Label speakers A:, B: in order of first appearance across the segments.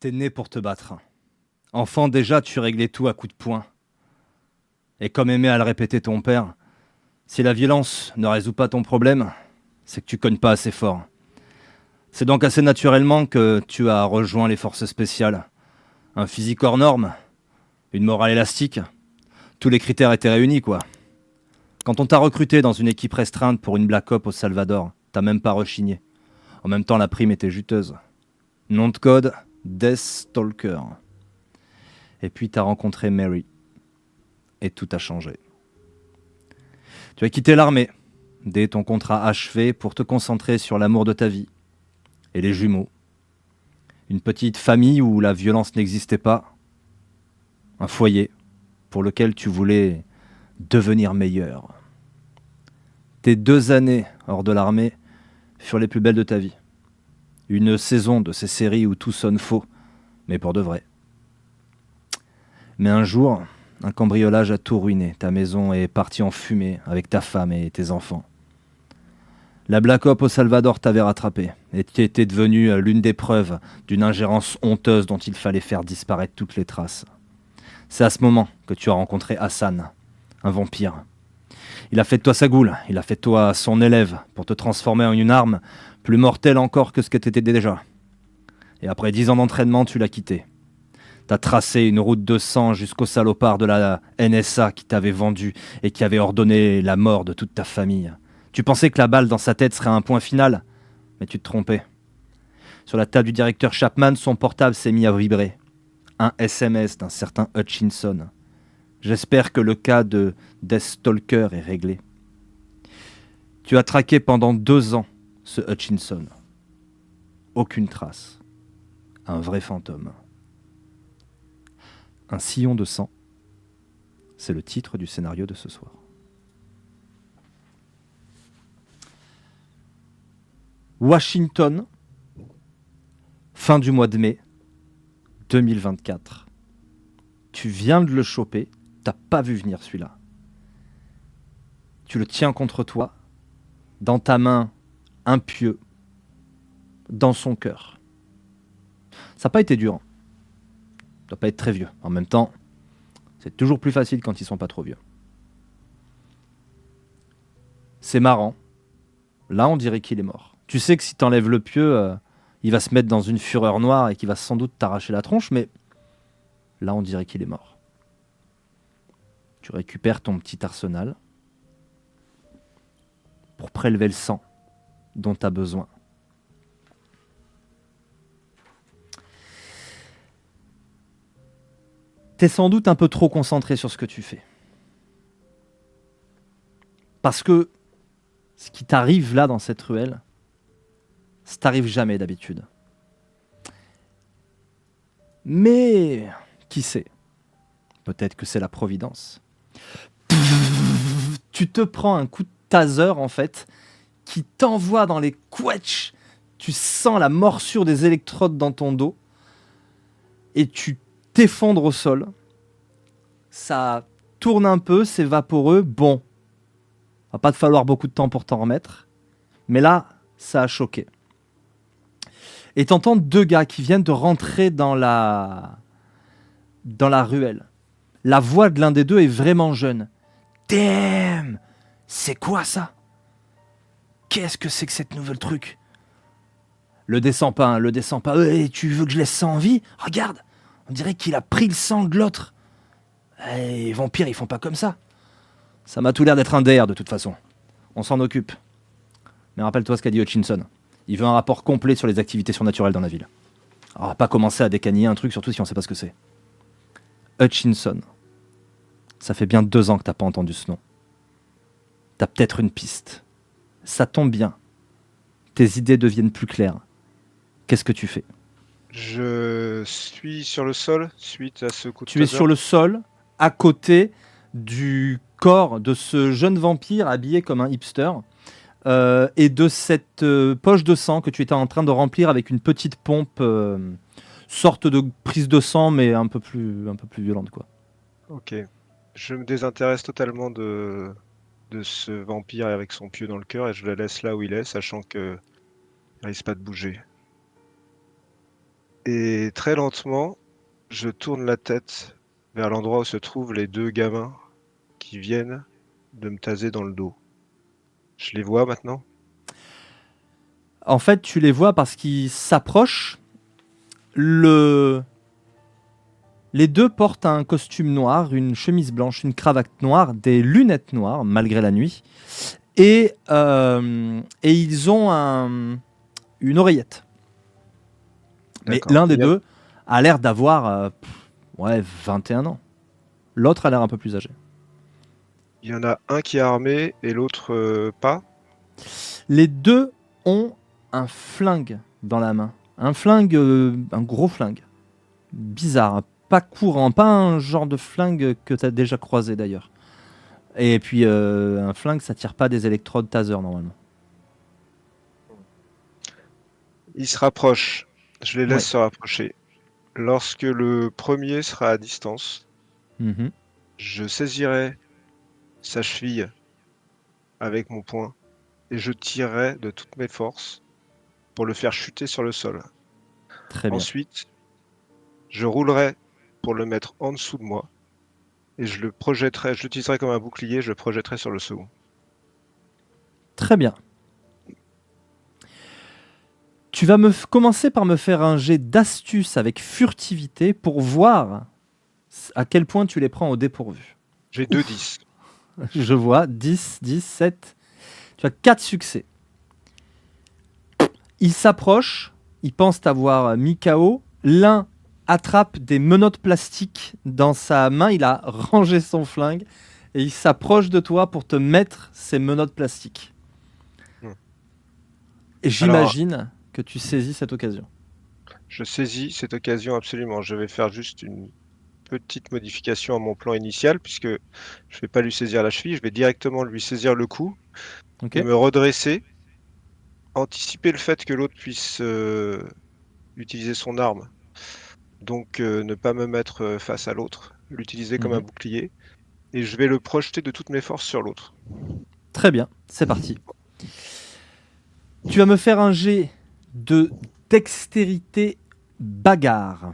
A: T'es né pour te battre. Enfant déjà, tu réglais tout à coups de poing. Et comme aimait à le répéter ton père, si la violence ne résout pas ton problème, c'est que tu cognes pas assez fort. C'est donc assez naturellement que tu as rejoint les forces spéciales. Un physique hors norme, une morale élastique, tous les critères étaient réunis quoi. Quand on t'a recruté dans une équipe restreinte pour une Black Op au Salvador, t'as même pas rechigné. En même temps, la prime était juteuse. Nom de code, Death Stalker. Et puis t'as rencontré Mary. Et tout a changé. Tu as quitté l'armée, dès ton contrat achevé, pour te concentrer sur l'amour de ta vie. Et les jumeaux. Une petite famille où la violence n'existait pas. Un foyer pour lequel tu voulais devenir meilleur. Tes 2 années hors de l'armée furent les plus belles de ta vie. Une saison de ces séries où tout sonne faux, mais pour de vrai. Mais un jour, un cambriolage a tout ruiné. Ta maison est partie en fumée avec ta femme et tes enfants. La Black Op au Salvador t'avait rattrapé et tu étais devenue l'une des preuves d'une ingérence honteuse dont il fallait faire disparaître toutes les traces. C'est à ce moment que tu as rencontré Hassan, un vampire. Il a fait de toi sa goule, il a fait de toi son élève pour te transformer en une arme plus mortelle encore que ce que tu étais déjà. Et après 10 ans d'entraînement, tu l'as quitté. T'as tracé une route de sang jusqu'au salopard de la NSA qui t'avait vendu et qui avait ordonné la mort de toute ta famille. Tu pensais que la balle dans sa tête serait un point final, mais tu te trompais. Sur la table du directeur Chapman, son portable s'est mis à vibrer. Un SMS d'un certain Hutchinson. J'espère que le cas de Deathstalker est réglé. Tu as traqué pendant 2 ans ce Hutchinson. Aucune trace. Un vrai fantôme. Un sillon de sang. C'est le titre du scénario de ce soir. Washington, fin du mois de mai 2024. Tu viens de le choper, t'as pas vu venir celui-là. Tu le tiens contre toi, dans ta main, un pieu, dans son cœur. Ça n'a pas été dur. Hein. Ça doit pas être très vieux. En même temps, c'est toujours plus facile quand ils sont pas trop vieux. C'est marrant. Là, on dirait qu'il est mort. Tu sais que si t'enlèves le pieu, il va se mettre dans une fureur noire et qu'il va sans doute t'arracher la tronche, mais là, on dirait qu'il est mort. Tu récupères ton petit arsenal pour prélever le sang dont tu as besoin. T'es sans doute un peu trop concentré sur ce que tu fais. Parce que ce qui t'arrive là dans cette ruelle, ça t'arrive jamais d'habitude. Mais qui sait? Peut-être que c'est la providence. Tu te prends un coup de taser en fait qui t'envoie dans les couettes. Tu sens la morsure des électrodes dans ton dos et tu t'effondres au sol. Ça tourne un peu, c'est vaporeux. Bon, va pas te falloir beaucoup de temps pour t'en remettre. Mais là, ça a choqué. Et t'entends 2 gars qui viennent de rentrer dans la ruelle. La voix de l'un des deux est vraiment jeune. Damn! C'est quoi ça? Qu'est-ce que c'est que cette nouvelle truc? Le descends pas, hein, le descends pas. Tu veux que je laisse ça en vie? Regarde, on dirait qu'il a pris le sang de l'autre. Les vampires, ils font pas comme ça. Ça m'a tout l'air d'être un DR de toute façon. On s'en occupe. Mais rappelle-toi ce qu'a dit Hutchinson. Il veut un rapport complet sur les activités surnaturelles dans la ville. Alors, on va pas commencer à décaniller un truc, surtout si on sait pas ce que c'est. Hutchinson. Ça fait bien 2 ans que t'as pas entendu ce nom. T'as peut-être une piste. Ça tombe bien. Tes idées deviennent plus claires. Qu'est-ce que tu fais?
B: Je suis sur le sol suite à ce coup de
A: Tu es
B: taser.
A: sur le sol, à côté du corps de ce jeune vampire habillé comme un hipster, et de cette poche de sang que tu étais en train de remplir avec une petite pompe, sorte de prise de sang, mais un peu plus violente, quoi.
B: Ok. Je me désintéresse totalement de ce vampire avec son pieu dans le cœur et je le laisse là où il est, sachant que il risque pas de bouger. Et très lentement, je tourne la tête vers l'endroit où se trouvent les deux gamins qui viennent de me taser dans le dos. Je les vois maintenant?
A: En fait, tu les vois parce qu'ils s'approchent. Le... Les deux portent un costume noir, une chemise blanche, une cravate noire, des lunettes noires, malgré la nuit. Et ils ont une oreillette. Mais
B: D'accord.
A: l'un des deux a l'air d'avoir ouais, 21 ans. L'autre a l'air un peu plus âgé.
B: Il y en a un qui est armé et l'autre pas?
A: Les deux ont un flingue dans la main. Un flingue, un gros flingue. Bizarre, pas courant, pas un genre de flingue que tu as déjà croisé d'ailleurs. Et puis un flingue, ça tire pas des électrodes taser normalement.
B: Ils se rapprochent. Je les laisse
A: Ouais.
B: se rapprocher. Lorsque le premier sera à distance,
A: Mhm.
B: je saisirai sa cheville avec mon poing et je tirerai de toutes mes forces pour le faire chuter sur le sol.
A: Très bien.
B: Ensuite, je roulerai pour le mettre en dessous de moi et je le projetterai, je l'utiliserai comme un bouclier, je le projetterai sur le second.
A: Très bien. Tu vas commencer par me faire un jet d'astuce avec furtivité pour voir à quel point tu les prends au dépourvu.
B: J'ai 2
A: Ouf,
B: 10.
A: je vois 10, 10, 7. Tu as 4 succès. Ils s'approchent, ils pensent t'avoir mis KO. L'un attrape des menottes plastiques dans sa main, il a rangé son flingue et il s'approche de toi pour te mettre ces menottes plastiques.
B: Hmm.
A: Et
B: Alors,
A: j'imagine que tu saisis cette occasion.
B: je saisis cette occasion absolument. Je vais faire juste une petite modification à mon plan initial puisque je vais pas lui saisir la cheville, je vais directement lui saisir le cou
A: Ok.
B: et me redresser, anticiper le fait que l'autre puisse utiliser son arme, donc ne pas me mettre face à l'autre, l'utiliser comme un
A: Mhm.
B: bouclier, et je vais le projeter de toutes mes forces sur l'autre.
A: Très bien, c'est parti. Tu vas me faire un jet de dextérité bagarre.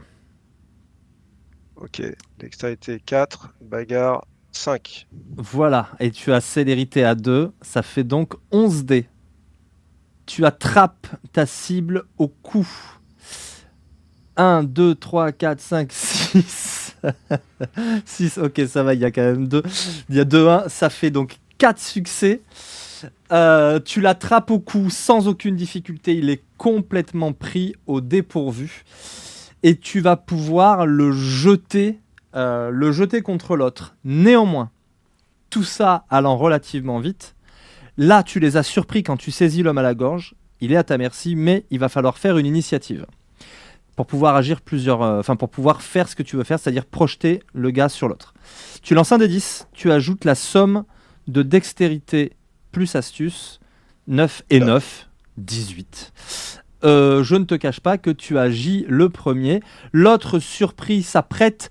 B: Ok, dextérité 4, bagarre 5.
A: Voilà, et tu as célérité à 2, ça fait donc 11 dés. Tu attrapes ta cible au cou. 1, 2, 3, 4, 5, 6. 6, ok, ça va, il y a quand même 2. Il y a 2, 1, ça fait donc 4 succès. Tu l'attrapes au cou sans aucune difficulté, il est complètement pris au dépourvu. Et tu vas pouvoir le jeter contre l'autre. Néanmoins, tout ça allant relativement vite, là tu les as surpris quand tu saisis l'homme à la gorge, il est à ta merci, mais il va falloir faire une initiative pour pouvoir agir pour pouvoir faire ce que tu veux faire, c'est-à-dire projeter le gars sur l'autre. Tu lances un des 10, tu ajoutes la somme de dextérité plus astuce, 9 et 9, 18. Je ne te cache pas que tu agis le premier. L'autre surpris s'apprête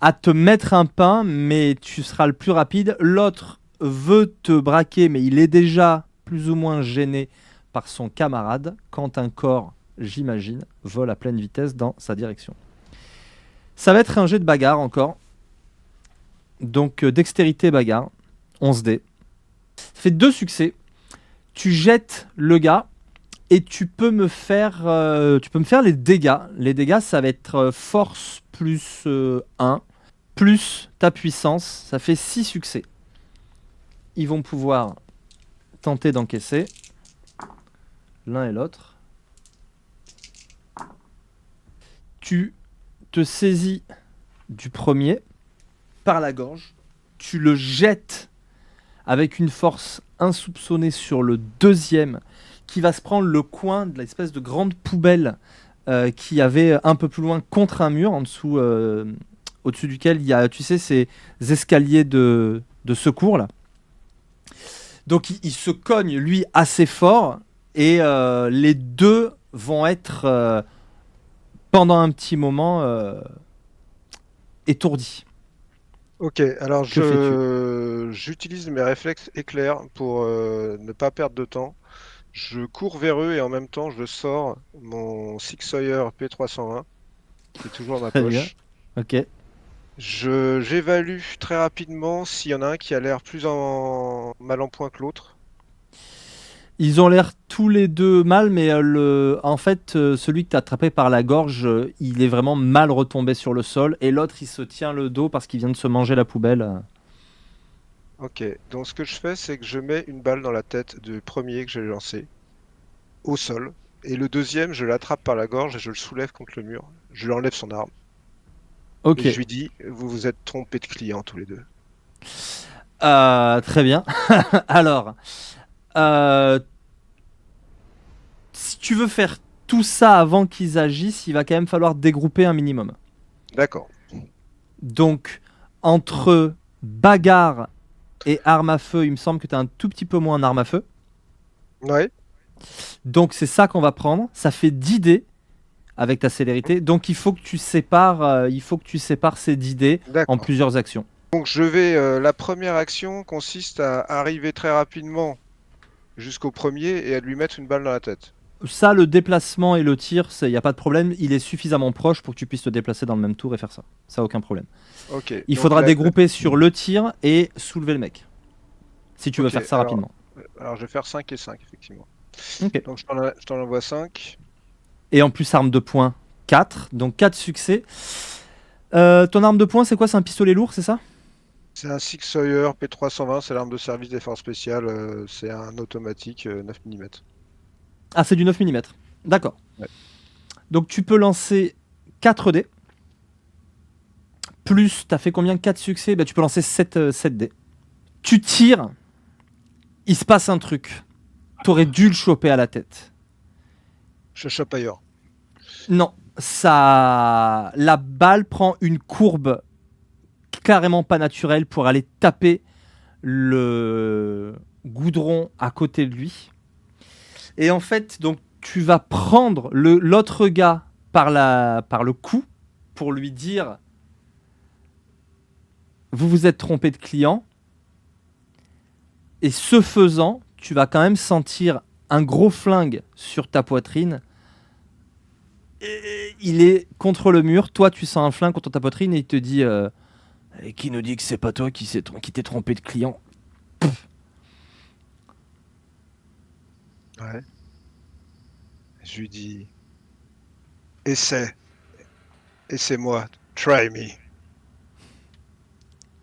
A: à te mettre un pain, mais tu seras le plus rapide. L'autre veut te braquer, mais il est déjà plus ou moins gêné par son camarade quand un corps, j'imagine, vole à pleine vitesse dans sa direction. Ça va être un jet de bagarre encore. Donc dextérité bagarre, 11 dés. Ça fait 2 succès. Tu jettes le gars et tu peux me faire les dégâts. Les dégâts, ça va être force plus 1, plus ta puissance. Ça fait 6 succès. Ils vont pouvoir tenter d'encaisser l'un et l'autre. Tu te saisis du premier par la gorge. Tu le jettes avec une force insoupçonnée sur le deuxième qui va se prendre le coin de l'espèce de grande poubelle qui avait un peu plus loin contre un mur en dessous, au-dessus duquel il y a, tu sais, ces escaliers de secours là. Donc il se cogne lui assez fort et les deux vont être pendant un petit moment étourdis.
B: Ok, alors
A: Que fais-tu?
B: j'utilise mes réflexes éclairs pour ne pas perdre de temps. Je cours vers eux et en même temps je sors mon Six Sauer P320 qui est toujours dans ma
A: Très bien.
B: poche.
A: Ok.
B: J'évalue très rapidement s'il y en a un qui a l'air plus en mal en point que l'autre.
A: Ils ont l'air tous les deux mal, mais en fait, celui que tu as attrapé par la gorge, il est vraiment mal retombé sur le sol. Et l'autre, il se tient le dos parce qu'il vient de se manger la poubelle.
B: Ok, donc ce que je fais, c'est que je mets une balle dans la tête du premier que j'ai lancé, au sol. Et le deuxième, je l'attrape par la gorge et je le soulève contre le mur. Je lui enlève son arme. Et
A: Ok.
B: je lui dis, vous vous êtes trompés de client tous les deux.
A: Très bien. Alors, euh, si tu veux faire tout ça avant qu'ils agissent, il va quand même falloir dégrouper un minimum.
B: D'accord.
A: Donc, entre bagarre et arme à feu, il me semble que tu as un tout petit peu moins en arme à feu.
B: Ouais,
A: Donc, c'est ça qu'on va prendre. Ça fait 10 dés avec ta célérité. Donc, il faut que tu sépares ces 10 dés en
B: d'accord.
A: plusieurs actions.
B: Donc la première action consiste à arriver très rapidement jusqu'au premier et à lui mettre une balle dans la tête.
A: Ça, le déplacement et le tir, il n'y a pas de problème. Il est suffisamment proche pour que tu puisses te déplacer dans le même tour et faire ça. Ça, aucun problème.
B: Ok,
A: Il
B: donc
A: faudra dégrouper sur le tir et soulever le mec. Si tu veux
B: ok,
A: faire ça rapidement.
B: alors je vais faire 5 et 5 effectivement.
A: Ok.
B: Donc je t'en envoie 5.
A: Et en plus, arme de poing, 4. Donc 4 succès. Ton arme de poing, c'est quoi? C'est un pistolet lourd, c'est ça?
B: C'est un Six Sauer P320, c'est l'arme de service des forces spéciales, c'est un automatique 9 mm.
A: Ah, c'est du 9 mm. D'accord.
B: Ouais.
A: Donc tu peux lancer 4 dés. Plus, t'as fait combien? 4 succès? Bah, tu peux lancer 7 dés. Tu tires, il se passe un truc. T'aurais dû le choper à la tête.
B: Je chope ailleurs.
A: Non, ça, la balle prend une courbe carrément pas naturelle pour aller taper le goudron à côté de lui. Et en fait, donc tu vas prendre l'autre gars par le cou pour lui dire vous vous êtes trompé de client. Et ce faisant, tu vas quand même sentir un gros flingue sur ta poitrine. Et il est contre le mur. Toi, tu sens un flingue contre ta poitrine et il te dit et qui nous dit que c'est pas toi qui t'es trompé de client?
B: Ouais. Je lui dis, essaie, essaie-moi, try me.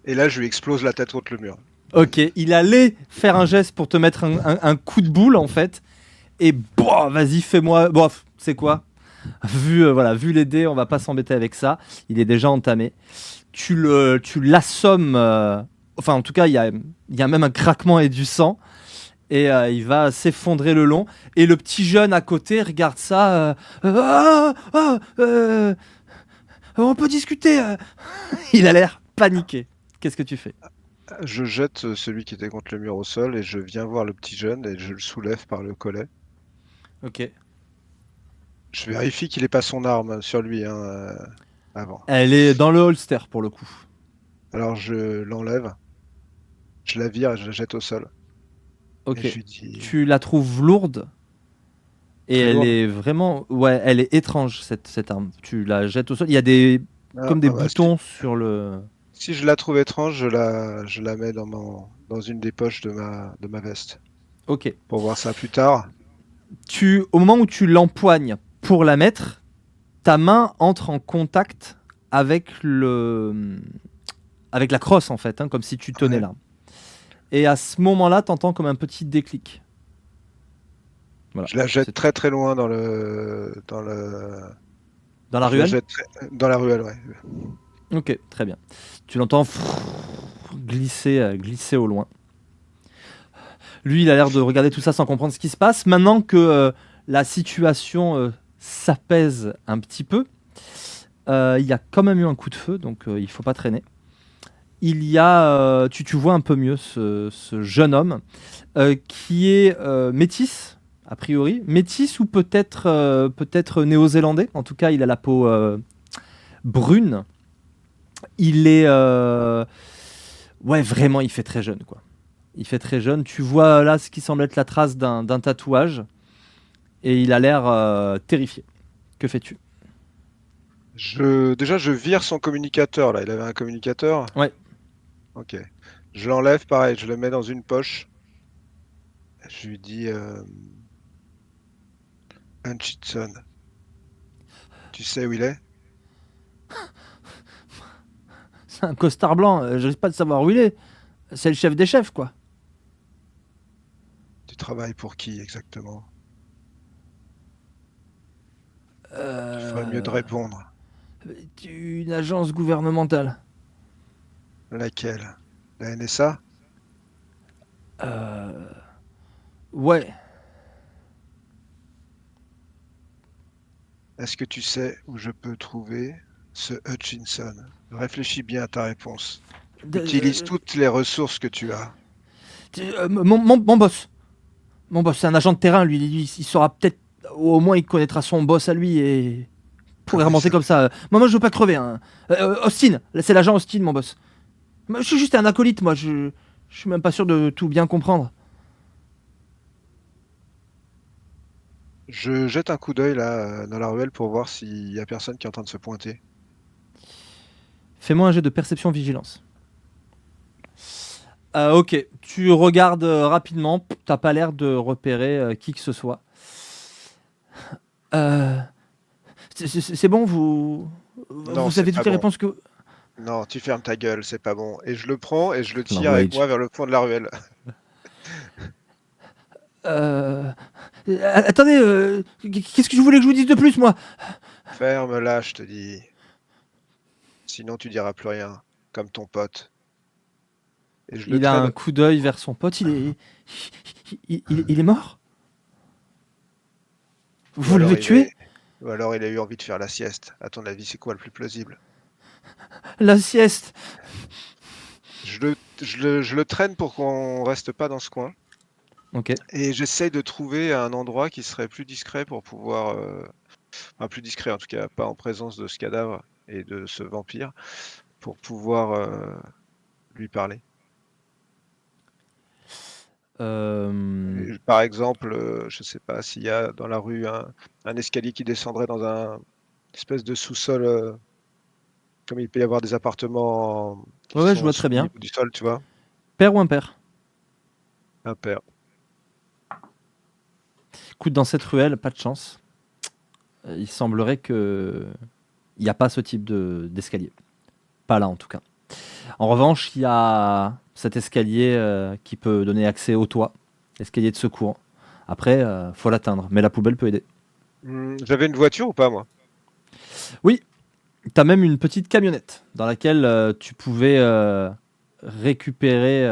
B: Et là, je lui explose la tête contre le mur.
A: Ok, il allait faire un geste pour te mettre un coup de boule en fait. Et boah, vas-y, fais-moi. Bof, c'est quoi? Vu les dés, on va pas s'embêter avec ça. Il est déjà entamé. Tu l'assommes. Enfin, en tout cas, il y a même un craquement et du sang. Et il va s'effondrer le long. Et le petit jeune à côté regarde ça. On peut discuter. Il a l'air paniqué. Qu'est-ce que tu fais?
B: Je jette celui qui était contre le mur au sol et je viens voir le petit jeune et je le soulève par le collet.
A: Ok.
B: Je vérifie qu'il n'ait pas son arme sur lui avant.
A: Elle est dans le holster pour le coup.
B: Alors je l'enlève, je la vire et je la jette au sol. Et je
A: Ok.
B: lui dis,
A: Tu la trouves lourde. Et
B: très
A: elle
B: lourde.
A: est vraiment. Ouais, elle est étrange cette arme. Tu la jettes au sol. Il y a des.
B: Ah,
A: Comme des
B: bah,
A: boutons sur le.
B: si je la trouve étrange, je la mets dans une des poches de ma veste
A: Ok.
B: pour voir ça plus tard.
A: Au moment où tu l'empoignes pour la mettre, ta main entre en contact avec avec la crosse en fait, hein, comme si tu tenais
B: Ouais.
A: l'arme. Et à ce moment-là, t'entends comme un petit déclic. Voilà.
B: Je la jette
A: C'est tout.
B: très très loin
A: Dans la
B: je la
A: ruelle.
B: jette dans la ruelle, ouais.
A: Ok, très bien. Tu l'entends glisser au loin. Lui, il a l'air de regarder tout ça sans comprendre ce qui se passe. Maintenant que la situation s'apaise un petit peu, il y a quand même eu un coup de feu, donc il faut pas traîner. Il y a, tu vois un peu mieux ce jeune homme qui est métis, a priori, métis ou peut-être néo-zélandais. En tout cas, il a la peau brune. Il est, ouais, vraiment, il fait très jeune, quoi. Il fait très jeune. Tu vois là ce qui semble être la trace d'un tatouage et il a l'air terrifié. Que fais-tu?
B: Déjà, je vire son communicateur, là. Il avait un communicateur.
A: Ouais.
B: Ok. Je l'enlève, pareil, je le mets dans une poche. Je lui dis, Hutchinson, tu sais où il est?
A: C'est un costard blanc, je risque pas de savoir où il est. C'est le chef des chefs, quoi.
B: Tu travailles pour qui exactement? Tu ferais mieux de
A: Euh...
B: répondre.
A: Une agence gouvernementale.
B: Laquelle? La NSA?
A: Euh... Ouais.
B: Est-ce que tu sais où je peux trouver ce Hutchinson? Réfléchis bien à ta réponse. Utilise
A: De-
B: toutes les ressources que tu as.
A: mon boss. Mon boss, c'est un agent de terrain, lui. Il saura peut-être. Au moins, il connaîtra son boss à lui et.
B: Ah
A: Pourrait
B: ouais,
A: remonter
B: ça.
A: comme ça. Moi, je veux pas crever. Hein. Austin, c'est l'agent Austin, mon boss. Moi, je suis juste un acolyte, moi. Je suis même pas sûr de tout bien comprendre.
B: Je jette un coup d'œil là dans la ruelle pour voir s'il y a personne qui est en train de se pointer.
A: Fais-moi un jet de perception vigilance. Ok, tu regardes rapidement. T'as pas l'air de repérer qui que ce soit. Euh, c'est bon,
B: Non,
A: vous
B: c'est
A: avez
B: pas
A: toutes les
B: bon.
A: réponses que.
B: Non, tu fermes ta gueule, c'est pas bon. Et je le prends et je le tire avec
A: Language.
B: moi vers le fond de la ruelle.
A: Euh, Attendez, qu'est-ce que je voulais que je vous dise de plus, moi?
B: Ferme-la, je te dis. Sinon, tu diras plus rien, comme ton pote. Et je le
A: Il a un
B: traîne.
A: coup d'œil vers son pote. Il est mort?
B: Ou
A: Vous
B: alors
A: l'avez
B: il est,
A: tué?
B: ou alors il a eu envie de faire la sieste. À ton avis, c'est quoi le plus plausible?
A: La sieste.
B: Je le traîne pour qu'on reste pas dans ce coin.
A: Ok.
B: Et j'essaye de trouver un endroit qui serait plus discret pour pouvoir, enfin plus discret en tout cas, pas en présence de ce cadavre et de ce vampire, pour pouvoir lui parler.
A: Euh,
B: Par exemple, je sais pas s'il y a dans la rue un escalier qui descendrait dans un espèce de sous-sol, comme il peut y avoir des appartements qui
A: Ouais, ouais, je
B: sont
A: vois
B: sous
A: très
B: le
A: bien.
B: niveau du sol, tu vois?
A: Père ou impair?
B: Impair.
A: Écoute, dans cette ruelle, pas de chance. Il semblerait que il n'y a pas ce type d'escalier. Pas là, en tout cas. En revanche, il y a cet escalier qui peut donner accès au toit, escalier de secours. Après, faut l'atteindre, mais la poubelle peut aider.
B: J'avais une voiture ou pas, moi?
A: Oui, t'as même une petite camionnette dans laquelle tu pouvais récupérer,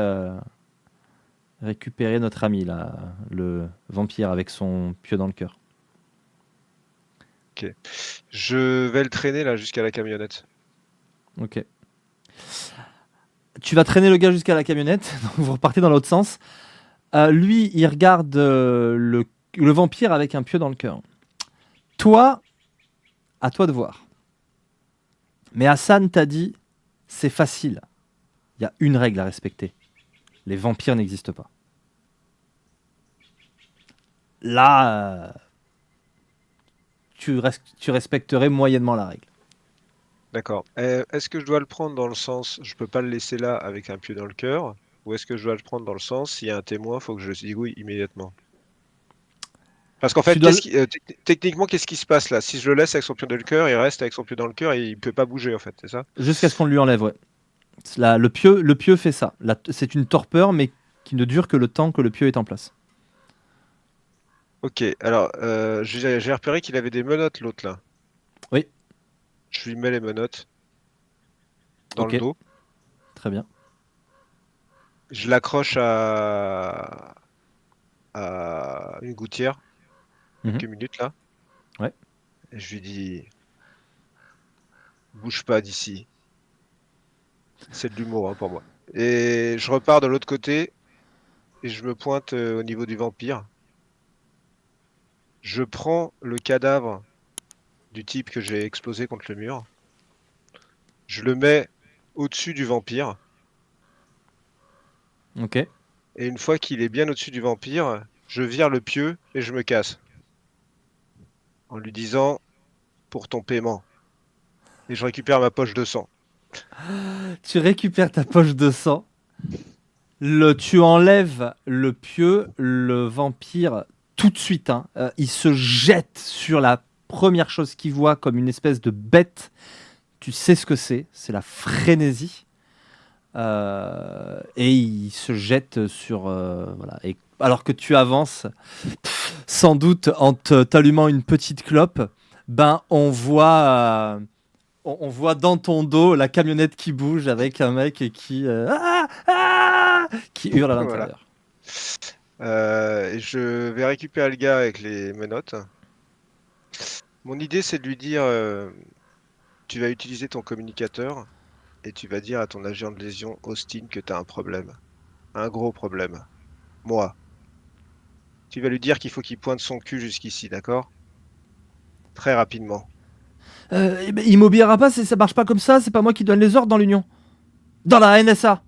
A: récupérer notre ami, là, le vampire avec son pieu dans le cœur.
B: Ok. Je vais le traîner là jusqu'à la camionnette.
A: Ok. Tu vas traîner le gars jusqu'à la camionnette, donc vous repartez dans l'autre sens. Lui, il regarde le vampire avec un pieu dans le cœur. Toi, à toi de voir. Mais Hassan t'a dit, c'est facile. Il y a une règle à respecter. Les vampires n'existent pas. Là, tu respecterais moyennement la règle.
B: D'accord. Est-ce que je dois le prendre dans le sens, je peux pas le laisser là avec un pieu dans le cœur, ou est-ce que je dois le prendre dans le sens, s'il y a un témoin, faut que je dise oui immédiatement? Parce qu'en
A: Tu
B: fait,
A: dois le-
B: techniquement, qu'est-ce qui se passe là? Si je le laisse avec son pied dans le cœur, il reste avec son pied dans le cœur et il peut pas bouger en fait, c'est ça?
A: Jusqu'à ce qu'on lui enlève, ouais. Le pieu fait ça. C'est une torpeur, mais qui ne dure que le temps que le pieu est en place.
B: Ok, alors j'ai repéré qu'il avait des menottes l'autre là.
A: Oui,
B: Je lui mets les menottes dans le
A: ok,
B: dos.
A: très bien.
B: Je l'accroche à une gouttière,
A: Mhm.
B: quelques minutes là.
A: Ouais,
B: Et je lui dis, bouge pas d'ici. C'est de l'humour hein, pour moi. Et je repars de l'autre côté et je me pointe au niveau du vampire. Je prends le cadavre du type que j'ai explosé contre le mur. Je le mets au-dessus du vampire.
A: ok.
B: Et une fois qu'il est bien au-dessus du vampire, je vire le pieu et je me casse. En lui disant, pour ton paiement. Et je récupère ma poche de sang.
A: Tu récupères ta poche de sang. Tu enlèves le pieu, le vampire, tout de suite, hein, il se jette sur la première chose qu'il voit comme une espèce de bête. Tu sais ce que c'est la frénésie. Et il se jette sur... voilà. Et alors que tu avances, sans doute en t'allumant une petite clope, ben on voit dans ton dos la camionnette qui bouge avec un mec qui hurle à
B: Voilà.
A: l'intérieur.
B: Et je vais récupérer le gars avec les menottes. Mon idée, c'est de lui dire, tu vas utiliser ton communicateur et tu vas dire à ton agent de lésion, Austin, que tu as un problème. Un gros problème. Moi. Tu vas lui dire qu'il faut qu'il pointe son cul jusqu'ici, d'accord? Très rapidement.
A: Eh ben, il m'obéira pas, ça marche pas comme ça, c'est pas moi qui donne les ordres dans l'Union. Dans la NSA.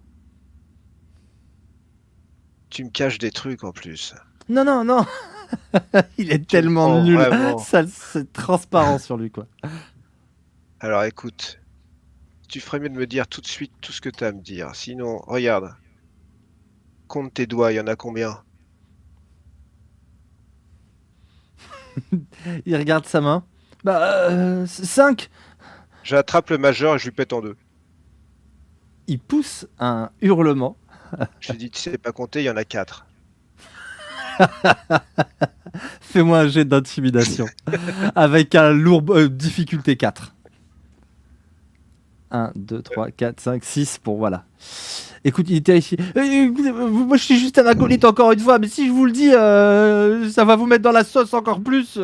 B: Tu me caches des trucs en plus.
A: Non, non, non. Il est
B: Tu me
A: tellement
B: prends
A: nul.
B: vraiment.
A: Ça, c'est transparent sur lui, quoi.
B: Alors écoute, tu ferais mieux de me dire tout de suite tout ce que tu as à me dire. Sinon, regarde, compte tes doigts, il y en a combien?
A: Il regarde sa main. Bah, 5.
B: J'attrape le majeur et je lui pète en deux.
A: Il pousse un hurlement.
B: Je lui dis, tu sais pas compter, il y en a quatre.
A: Fais-moi un jet d'intimidation. Avec un lourd difficulté 4. 1, 2, 3, 4, 5, 6 pour voilà. Écoute, il est terrifié. Moi, je suis juste un acolyte encore une fois, mais si je vous le dis, ça va vous mettre dans la sauce encore plus.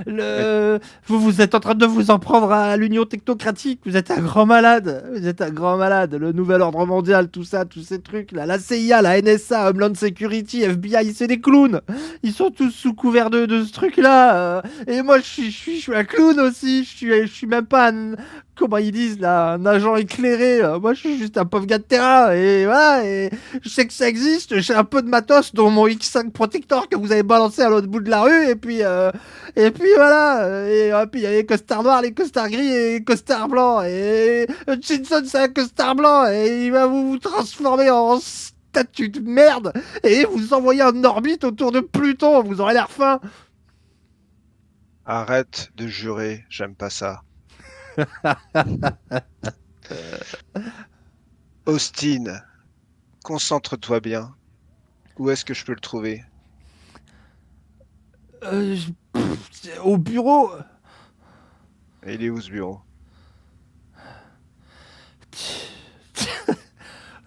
B: Mais
A: Vous êtes en train de vous en prendre à l'Union technocratique. Vous êtes un grand malade. Vous êtes un grand malade. Le nouvel ordre mondial, tout ça, tous ces trucs là. La CIA, la NSA, Homeland Security, FBI, c'est des clowns. Ils sont tous sous couvert de ce truc là. Et moi, je suis un clown aussi. Je suis même pas un, comment ils disent là, un agent éclairé. Moi, je suis juste un pauvre gars de terrain. Et voilà, et je sais que ça existe. J'ai un peu de matos, dont mon X5 Protector que vous avez balancé à l'autre bout de la rue. Et puis voilà. Et puis il y a les costards noirs, les costards gris et les costards blancs. Et Hutchinson, c'est un costard blanc. Et il va vous transformer en statue de merde. Et vous envoyer en orbite autour de Pluton. Vous aurez l'air fin.
B: arrête de jurer, j'aime pas ça. Austin, concentre-toi bien. Où est-ce que je peux le trouver?
A: Au bureau.
B: Et il est où ce bureau?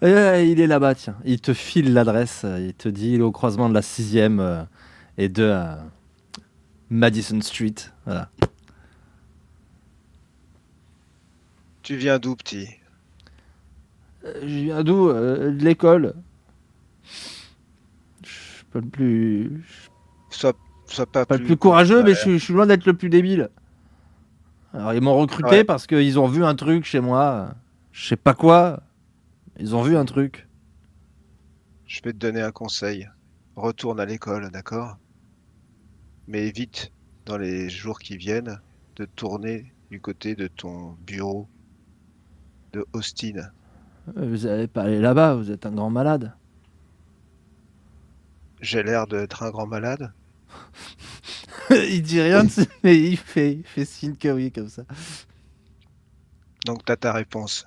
A: Il est là-bas, tiens. Il te file l'adresse. Il te dit il est au croisement de la 6e et de Madison Street. Voilà.
B: Tu viens d'où, petit?
A: Je viens d'où De l'école. Je peux
B: Sois, sois pas
A: pas le
B: plus
A: plus courageux, mais
B: contraire.
A: je suis loin d'être le plus débile. Alors, ils m'ont recruté
B: Ouais,
A: parce qu'ils ont vu un truc chez moi. Je sais pas quoi. Ils ont vu un truc.
B: je vais te donner un conseil. Retourne à l'école, d'accord? Mais évite, dans les jours qui viennent, de tourner du côté de ton bureau de Austin.
A: Vous allez pas aller là-bas, vous êtes un grand malade.
B: J'ai l'air d'être un grand malade.
A: Il dit rien, mais il fait signe que oui, comme ça.
B: Donc t'as ta réponse.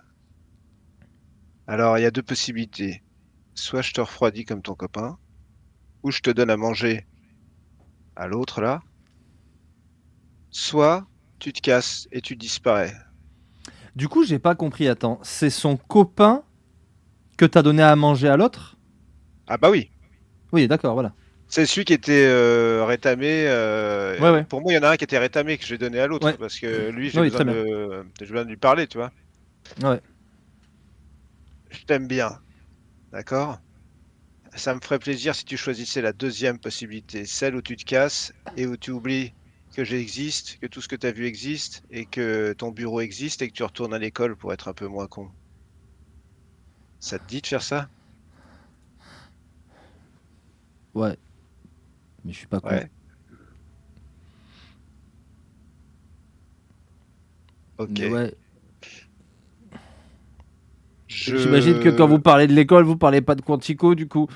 B: Alors il y a deux possibilités. Soit je te refroidis comme ton copain, ou je te donne à manger à l'autre là, soit tu te casses et tu disparais.
A: Du coup, j'ai pas compris. Attends, c'est son copain que t'as donné à manger à l'autre?
B: Ah bah oui,
A: Oui, d'accord, voilà.
B: c'est celui qui était rétamé.
A: Ouais, ouais,
B: Pour moi, il y en a un qui était rétamé que j'ai donné à l'autre
A: ouais.
B: parce que lui,
A: Oui, très bien.
B: j'ai besoin de lui parler, tu vois.
A: Ouais.
B: Je t'aime bien, d'accord? Ça me ferait plaisir si tu choisissais la deuxième possibilité, celle où tu te casses et où tu oublies que j'existe, que tout ce que tu as vu existe et que ton bureau existe et que tu retournes à l'école pour être un peu moins con. Ça te dit de faire ça?
A: Ouais, mais je suis pas con.
B: Ouais. Ok.
A: Ouais.
B: Je...
A: J'imagine que quand vous parlez de l'école, vous parlez pas de Quantico, du coup.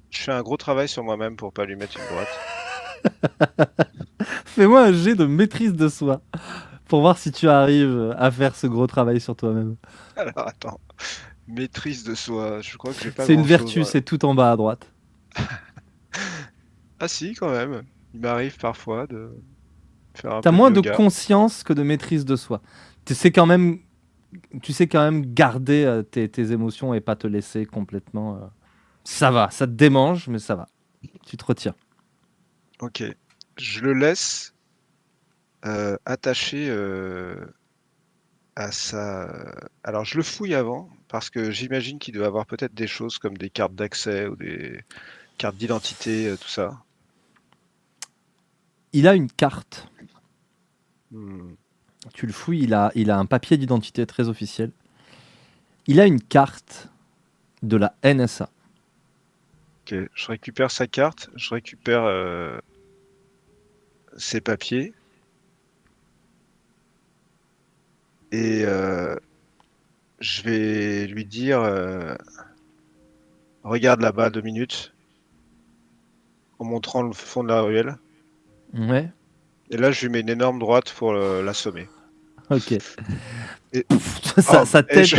B: je fais un gros travail sur moi-même pour pas lui mettre une droite.
A: Fais-moi un jet de maîtrise de soi pour voir si tu arrives à faire ce gros travail sur toi-même.
B: Alors attends, maîtrise de soi, je crois que j'ai pas
A: C'est une
B: grand-chose.
A: vertu, c'est tout en bas à droite.
B: Ah si, quand même. Il m'arrive parfois de faire un
A: T'as
B: peu de
A: moins de
B: yoga.
A: conscience que de maîtrise de soi. Tu sais quand même, tu sais quand même garder tes émotions et pas te laisser complètement. Ça va, ça te démange, mais ça va. Tu te retiens.
B: Ok. Je le laisse attaché à sa... Alors je le fouille avant, parce que j'imagine qu'il doit avoir peut-être des choses comme des cartes d'accès ou des cartes d'identité, tout ça.
A: Il a une carte.
B: Hmm.
A: Tu le fouilles, il a un papier d'identité très officiel. Il a une carte de la NSA.
B: Ok, je récupère sa carte, je récupère ses papiers, et je vais lui dire regarde là-bas 2 minutes, en montrant le fond de la ruelle.
A: Ouais,
B: Et là, je lui mets une énorme droite pour l'assommer.
A: ok.
B: Et,
A: Sa,
B: bam,
A: sa tête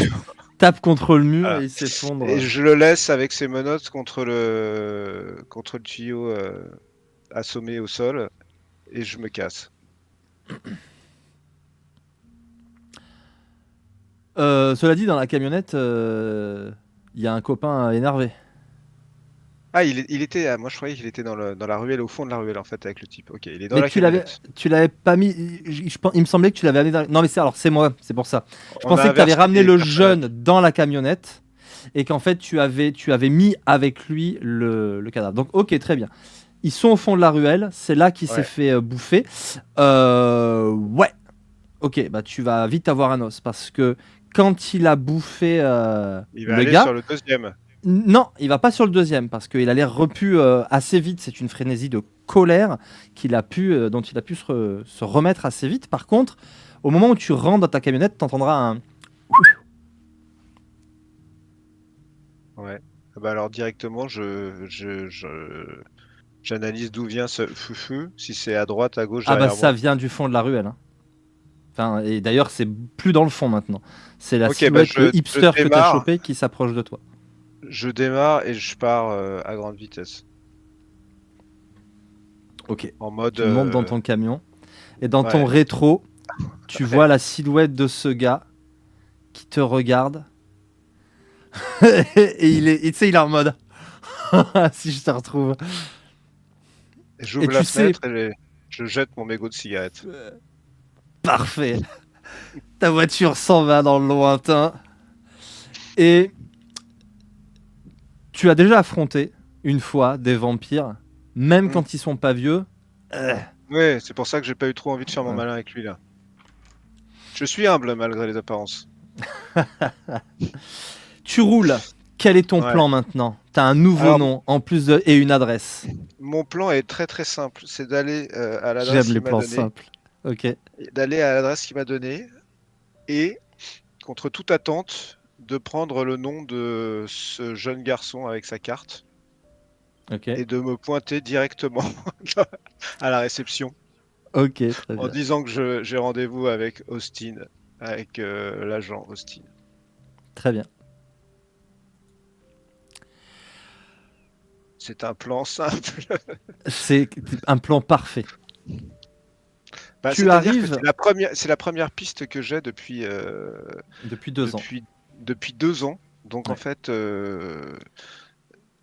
A: tape contre le mur
B: voilà.
A: et il
B: Et
A: s'effondre.
B: je le laisse avec ses menottes contre le tuyau assommé au sol, et je me casse.
A: Cela dit, dans la camionnette, il y a un copain énervé.
B: Ah, il était. Ah, moi, je croyais qu'il était dans la ruelle, au fond de la ruelle, en fait, avec le type. Ok, il est dans
A: Mais
B: la camionnette.
A: tu l'avais pas mis. Il me semblait que tu l'avais amené dans. Non, mais c'est alors c'est moi, c'est pour ça. Je
B: On a
A: pensais que tu avais
B: inversé
A: ramené
B: les
A: le
B: personnages.
A: jeune dans la camionnette et qu'en fait tu avais mis avec lui le cadavre. Donc ok, très bien. Ils sont au fond de la ruelle, c'est là qu'il s'est
B: Ouais.
A: fait bouffer. Ouais, ok, bah tu vas vite avoir un os parce que quand il a bouffé
B: Il va
A: le
B: aller
A: gars,
B: sur le deuxième.
A: non, il va pas sur le deuxième parce qu'il a l'air repu assez vite. C'est une frénésie de colère dont il a pu se remettre assez vite. Par contre, au moment où tu rentres dans ta camionnette, t'entendras un.
B: Ouais. Ah bah alors directement, j'analyse d'où vient ce fufu, si c'est à droite, à gauche,
A: Ah bah
B: derrière
A: ça
B: moi.
A: vient du fond de la ruelle, hein. Enfin, et d'ailleurs, c'est plus dans le fond maintenant. C'est la
B: Ok, bah
A: silhouette, le hipster que t'as
B: démarre,
A: chopé qui s'approche de toi.
B: je démarre et je pars à grande vitesse.
A: Ok.
B: En mode,
A: Tu montes dans ton camion et dans ton
B: ouais,
A: rétro, tu
B: ouais.
A: vois la silhouette de ce gars qui te regarde et tu sais, il est en mode si je te retrouve.
B: Et
A: Et
B: j'ouvre la
A: tu sais,
B: fenêtre et je jette mon mégot de cigarette.
A: parfait. Ta voiture s'en va dans le lointain. Et tu as déjà affronté une fois des vampires, même
B: Hmm.
A: quand ils sont pas vieux. Euh,
B: Ouais, c'est pour ça que j'ai pas eu trop envie de faire mon
A: ouais.
B: malin avec lui là. Je suis humble malgré les apparences.
A: Tu roules. Quel est ton
B: Ouais.
A: plan maintenant? T'as un nouveau
B: Alors,
A: nom en plus et une adresse.
B: mon plan est très très simple. C'est d'aller à l'adresse
A: J'aime les
B: qu'il m'a
A: plans
B: donnée,
A: simples. Ok.
B: d'aller à l'adresse qu'il m'a donnée et, contre toute attente, de prendre le nom de ce jeune garçon avec sa carte
A: Ok.
B: et de me pointer directement à la réception
A: Ok, très
B: en
A: bien.
B: disant que j'ai rendez-vous avec Austin, avec l'agent Austin.
A: Très bien.
B: C'est un plan simple.
A: C'est un plan parfait.
B: Bah,
A: Tu
B: c'est-à-dire que
A: arrives
B: c'est la première piste que j'ai
A: depuis 2 ans.
B: depuis, depuis 2 ans. Donc en
A: Ouais.
B: fait,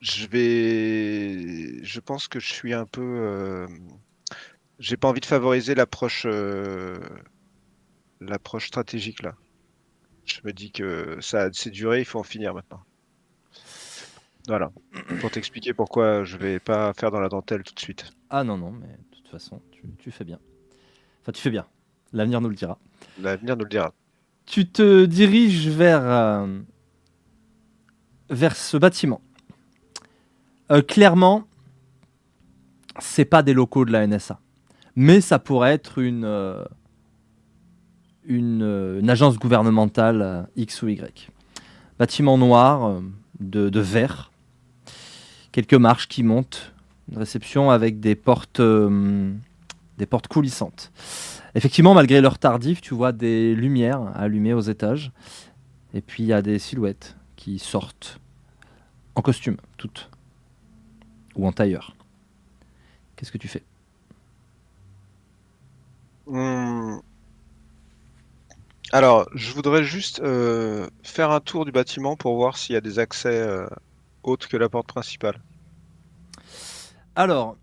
B: je pense que je suis un peu, j'ai pas envie de favoriser l'approche stratégique là. Je me dis que ça a assez duré, il faut en finir maintenant. Voilà. Pour t'expliquer pourquoi je vais pas faire dans la dentelle tout de suite.
A: Ah non, non, mais de toute façon, tu fais bien. Enfin, tu fais bien. L'avenir nous le dira.
B: L'avenir nous le dira.
A: Tu te diriges vers ce bâtiment. Clairement, c'est pas des locaux de la NSA. mais ça pourrait être une agence gouvernementale X ou Y. Bâtiment noir, de verre, quelques marches qui montent, une réception avec des portes coulissantes. Effectivement, malgré l'heure tardive, tu vois des lumières allumées aux étages, et puis il y a des silhouettes qui sortent en costume, toutes, ou en tailleur. Qu'est-ce que tu fais?
B: Hmm. Alors, je voudrais juste faire un tour du bâtiment pour voir s'il y a des accès autres que la porte principale.
A: Alors,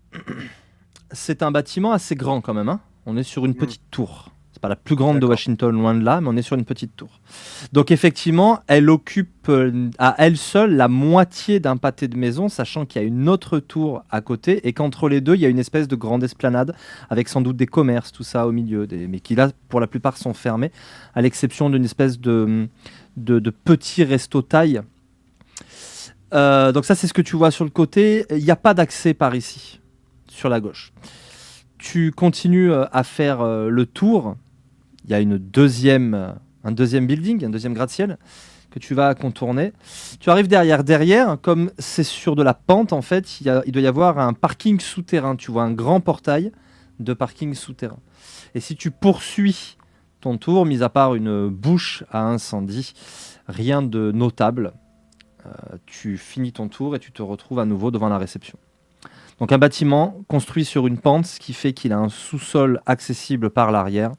A: c'est un bâtiment assez grand quand même, hein. On est sur une
B: Hmm.
A: petite tour. C'est pas la plus grande de
B: D'accord.
A: Washington, loin de là, mais on est sur une petite tour. Donc effectivement, elle occupe à elle seule la moitié d'un pâté de maison, sachant qu'il y a une autre tour à côté et qu'entre les deux, il y a une espèce de grande esplanade avec sans doute des commerces, tout ça au milieu, mais qui là, pour la plupart, sont fermés, à l'exception d'une espèce de petit resto taille. Donc ça, c'est ce que tu vois sur le côté. Il n'y a pas d'accès par ici, sur la gauche. Tu continues à faire le tour. Il y a un deuxième building, un deuxième gratte-ciel que tu vas contourner. Tu arrives derrière. Derrière, comme c'est sur de la pente, en fait, il doit y avoir un parking souterrain. Tu vois un grand portail de parking souterrain. Et si tu poursuis ton tour, mis à part une bouche à incendie, rien de notable. Tu finis ton tour et tu te retrouves à nouveau devant la réception. Donc un bâtiment construit sur une pente, ce qui fait qu'il a un sous-sol accessible par l'arrière.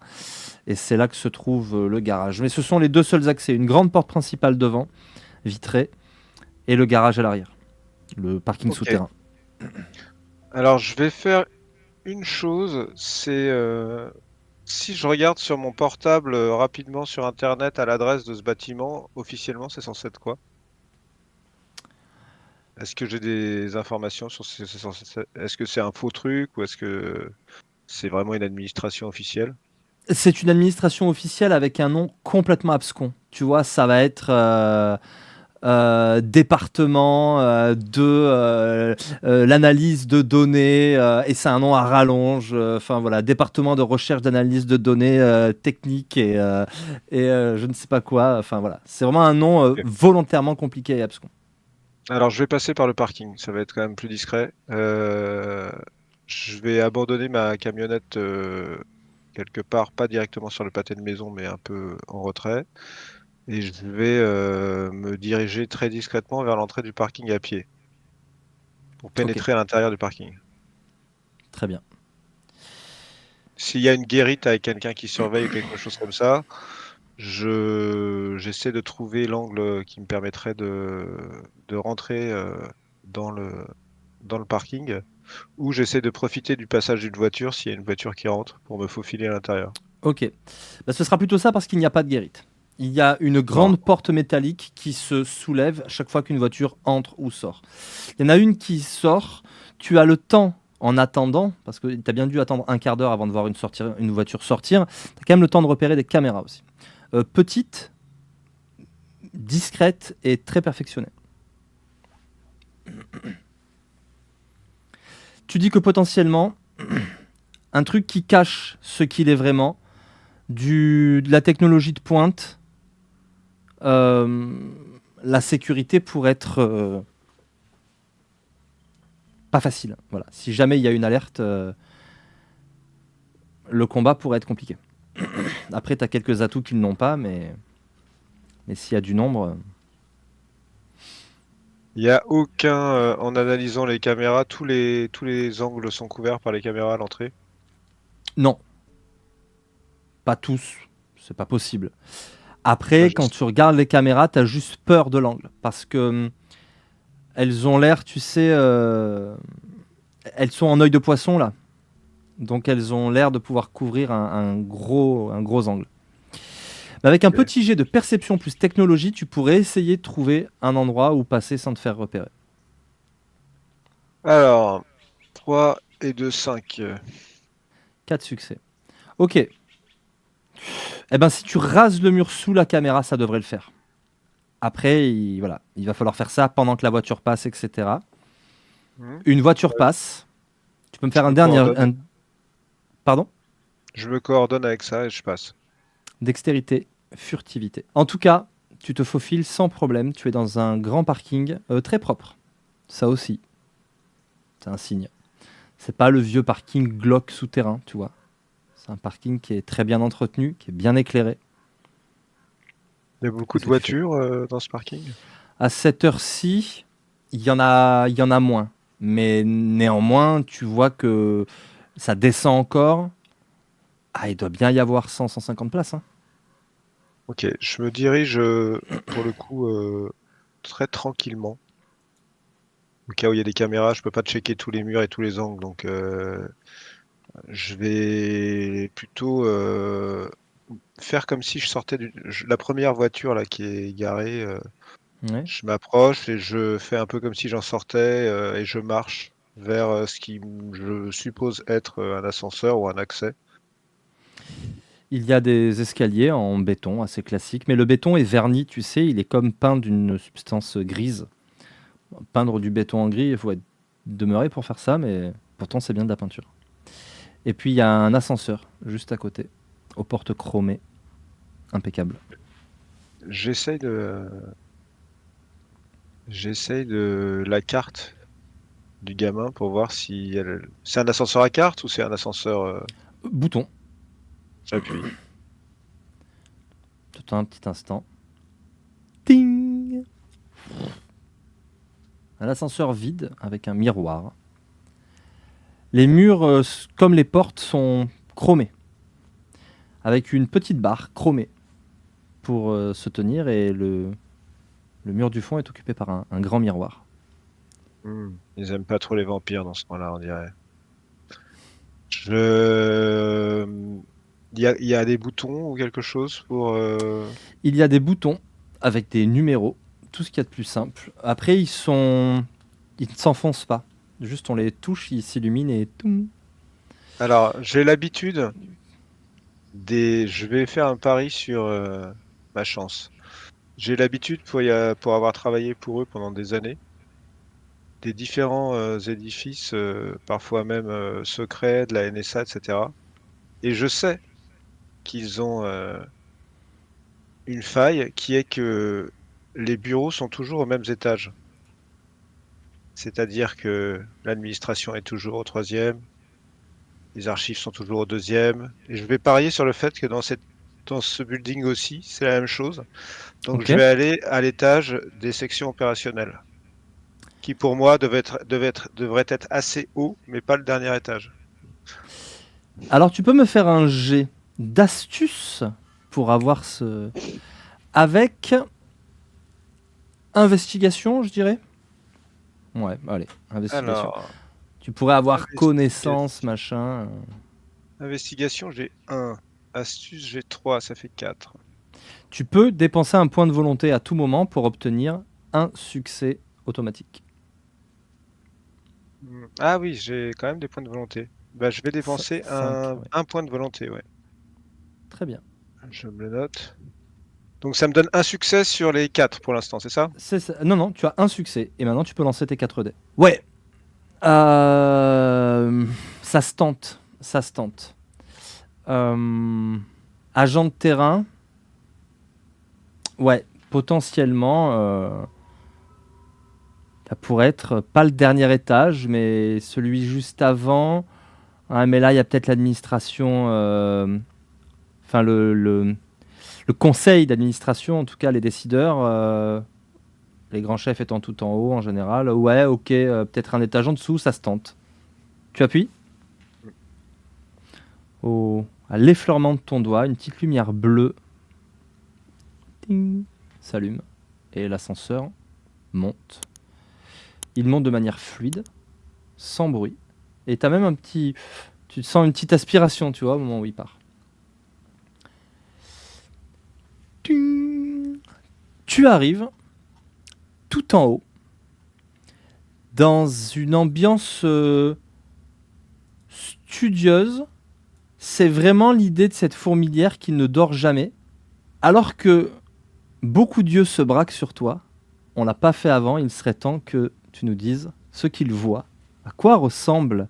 A: Et c'est là que se trouve le garage. Mais ce sont les deux seuls accès. Une grande porte principale devant, vitrée, et le garage à l'arrière. Le parking
B: Ok.
A: souterrain.
B: Alors, je vais faire une chose, c'est si je regarde sur mon portable rapidement sur Internet à l'adresse de ce bâtiment, officiellement, c'est censé être quoi? Est-ce que j'ai des informations sur est-ce que c'est un faux truc ou est-ce que c'est vraiment une administration officielle?
A: C'est une administration officielle avec un nom complètement abscon. Tu vois, ça va être département de l'analyse de données, et c'est un nom à rallonge. Enfin voilà, département de recherche d'analyse de données techniques et je ne sais pas quoi. Enfin voilà, c'est vraiment un nom
B: Ok.
A: volontairement compliqué et abscon.
B: Alors, je vais passer par le parking, ça va être quand même plus discret. Je vais abandonner ma camionnette quelque part, pas directement sur le pâté de maison, mais un peu en retrait. Et je vais me diriger très discrètement vers l'entrée du parking à pied pour
A: Ok,
B: pénétrer à l'intérieur du parking.
A: très bien.
B: S'il y a une guérite avec quelqu'un qui surveille ou quelque chose comme ça, j'essaie de trouver l'angle qui me permettrait de rentrer dans dans le parking, ou j'essaie de profiter du passage d'une voiture s'il y a une voiture qui rentre pour me faufiler à l'intérieur.
A: Ok, bah, ce sera plutôt ça parce qu'il n'y a pas de guérite. Il y a une
B: Bon.
A: grande porte métallique qui se soulève chaque fois qu'une voiture entre ou sort. Il y en a une qui sort, tu as le temps en attendant, parce que tu as bien dû attendre un quart d'heure avant de voir une voiture sortir, tu as quand même le temps de repérer des caméras aussi. Petite, discrète et très perfectionnée. Tu dis que potentiellement, un truc qui cache ce qu'il est vraiment, de la technologie de pointe, euh, la sécurité pourrait être pas facile. Voilà. Si jamais il y a une alerte, le combat pourrait être compliqué. Après, tu as quelques atouts qu'ils n'ont pas, mais s'il y a du nombre.
B: Il n'y a aucun, en analysant les caméras, tous les angles sont couverts par les caméras à l'entrée.
A: Non, pas tous. C'est pas possible.
B: Enfin,
A: Après, quand tu regardes les caméras, tu as juste peur de l'angle. Parce que elles ont l'air, tu sais, elles sont en œil de poisson là. Donc elles ont l'air de pouvoir couvrir un gros angle. Mais avec un
B: Ok.
A: petit jet de perception plus technologie, tu pourrais essayer de trouver un endroit où passer sans te faire repérer.
B: Alors, 3 et 2, 5.
A: 4 succès. Ok. Eh ben, si tu rases le mur sous la caméra, ça devrait le faire. Après, voilà, il va falloir faire ça pendant que la voiture passe, etc.
B: Hmm.
A: Une voiture passe. Tu peux me
B: Tu
A: faire un
B: me
A: dernier.
B: coordonnes.
A: Pardon?
B: Je me coordonne avec ça et je passe.
A: Dextérité, furtivité. En tout cas, tu te faufiles sans problème. Tu es dans un grand parking très propre. Ça aussi, c'est un signe. C'est pas le vieux parking glauque souterrain, tu vois. C'est un parking qui est très bien entretenu, qui est bien éclairé.
B: Il y a beaucoup de
A: Qu'est-ce que tu fais?
B: voitures dans ce parking?
A: À cette heure-ci, il y en a moins. Mais néanmoins, tu vois que ça descend encore. Ah, il doit bien y avoir 100-150 places, hein.
B: Ok, je me dirige pour le coup très tranquillement. Au cas où il y a des caméras, je peux pas checker tous les murs et tous les angles, donc je vais plutôt faire comme si je sortais la première voiture là qui est garée.
A: Ouais.
B: Je m'approche et je fais un peu comme si j'en sortais et je marche vers ce qui, je suppose, être un ascenseur ou un accès.
A: Il y a des escaliers en béton assez classiques, mais le béton est verni, tu sais, il est comme peint d'une substance grise. Peindre du béton en gris, il faut être demeuré pour faire ça, mais pourtant c'est bien de la peinture. Et puis il y a un ascenseur juste à côté, aux portes chromées, impeccable.
B: J'essaye de la carte du gamin pour voir si c'est un ascenseur à carte ou c'est un ascenseur.
A: Bouton,
B: J'appuie.
A: tout un petit instant. Ting. Un ascenseur vide avec un miroir. Les murs, comme les portes, sont chromés, avec une petite barre chromée pour se tenir, et le mur du fond est occupé par un grand miroir.
B: Ils aiment pas trop les vampires dans ce coin-là, on dirait. Je... il y a des boutons ou quelque chose pour.
A: Il y a des boutons avec des numéros, tout ce qu'il y a de plus simple. Après, ils ne s'enfoncent pas. Juste, on les touche, ils s'illuminent et toum.
B: Alors, j'ai l'habitude Je vais faire un pari sur ma chance. J'ai l'habitude, pour avoir travaillé pour eux pendant des années, des différents édifices, parfois même secrets, de la NSA, etc. Et je sais qu'ils ont une faille qui est que les bureaux sont toujours aux mêmes étages. C'est-à-dire que l'administration est toujours au troisième, les archives sont toujours au deuxième. Et je vais parier sur le fait que dans ce building aussi, c'est la même chose. Donc
A: Ok.
B: je vais aller à l'étage des sections opérationnelles, qui pour moi devrait être assez haut, mais pas le dernier étage.
A: Alors, tu peux me faire un jet d'astuce pour avoir ce. Avec investigation, je dirais. Ouais, allez, investigation.
B: Alors,
A: Tu pourrais avoir connaissance,
B: investigation,
A: machin.
B: investigation, j'ai 1. Astuce, j'ai 3, ça fait 4.
A: Tu peux dépenser un point de volonté à tout moment pour obtenir un succès automatique.
B: Ah oui, j'ai quand même des points de volonté. Bah, je vais dépenser
A: 5, ouais.
B: un point de volonté, ouais.
A: Très bien.
B: Je me le note. Donc ça me donne un succès sur les 4 pour l'instant, c'est ça?
A: Non, non, tu as un succès. Et maintenant, tu peux lancer tes 4 dés. Ouais. Ça se tente. Ça se tente. Agent de terrain. Ouais, potentiellement. Ça pourrait être pas le dernier étage, mais celui juste avant. Ah, mais là, il y a peut-être l'administration. Enfin, le conseil d'administration, en tout cas, les décideurs. Les grands chefs étant tout en haut en général. Ouais, ok, peut-être un étage en dessous, ça se tente. Tu appuies à l'effleurement de ton doigt, une petite lumière bleue ting, s'allume et l'ascenseur monte. Il monte de manière fluide, sans bruit. Et t'as même un petit... Tu sens une petite aspiration, tu vois, au moment où il part. Ting. Tu arrives tout en haut, dans une ambiance studieuse. C'est vraiment l'idée de cette fourmilière qui ne dort jamais. Alors que beaucoup d'yeux se braquent sur toi, on l'a pas fait avant, il serait temps que tu nous dises ce qu'ils voient, à quoi ressemble